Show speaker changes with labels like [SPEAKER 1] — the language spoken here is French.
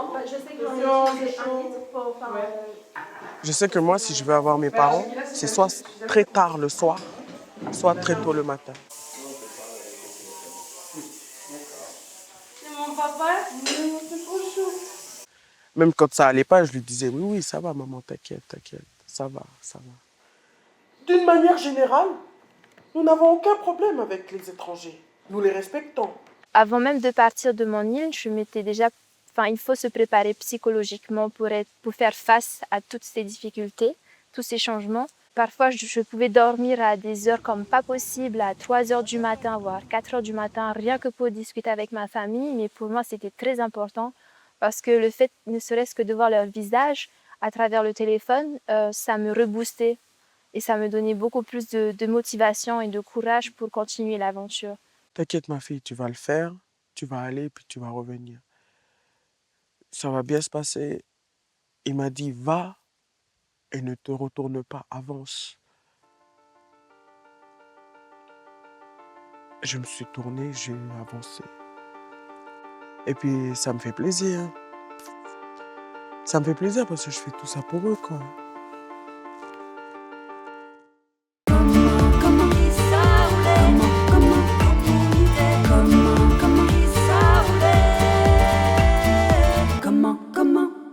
[SPEAKER 1] Non, je sais que j'en ai utilisé un litre pour faire...
[SPEAKER 2] Je sais que moi, si je veux avoir mes parents, c'est soit très tard le soir, soit très tôt le matin.
[SPEAKER 1] C'est mon papa? Non, c'est trop chou.
[SPEAKER 2] Même quand ça allait pas, je lui disais, oui, oui, ça va, maman, t'inquiète, t'inquiète, ça va, ça va.
[SPEAKER 3] D'une manière générale, nous n'avons aucun problème avec les étrangers. Nous les respectons.
[SPEAKER 4] Avant même de partir de mon île, je m'étais déjà... Enfin, il faut se préparer psychologiquement pour faire face à toutes ces difficultés, tous ces changements. Parfois, je pouvais dormir à des heures comme pas possible, à 3 heures du matin, voire 4 heures du matin, rien que pour discuter avec ma famille. Mais pour moi, c'était très important parce que le fait, ne serait-ce que de voir leur visage à travers le téléphone, ça me reboostait et ça me donnait beaucoup plus de motivation et de courage pour continuer l'aventure.
[SPEAKER 2] T'inquiète, ma fille, tu vas le faire, tu vas aller, puis tu vas revenir. Ça va bien se passer. Il m'a dit, va et ne te retourne pas, avance. Je me suis tourné, j'ai avancé. Et puis, ça me fait plaisir. Ça me fait plaisir parce que je fais tout ça pour eux, quoi.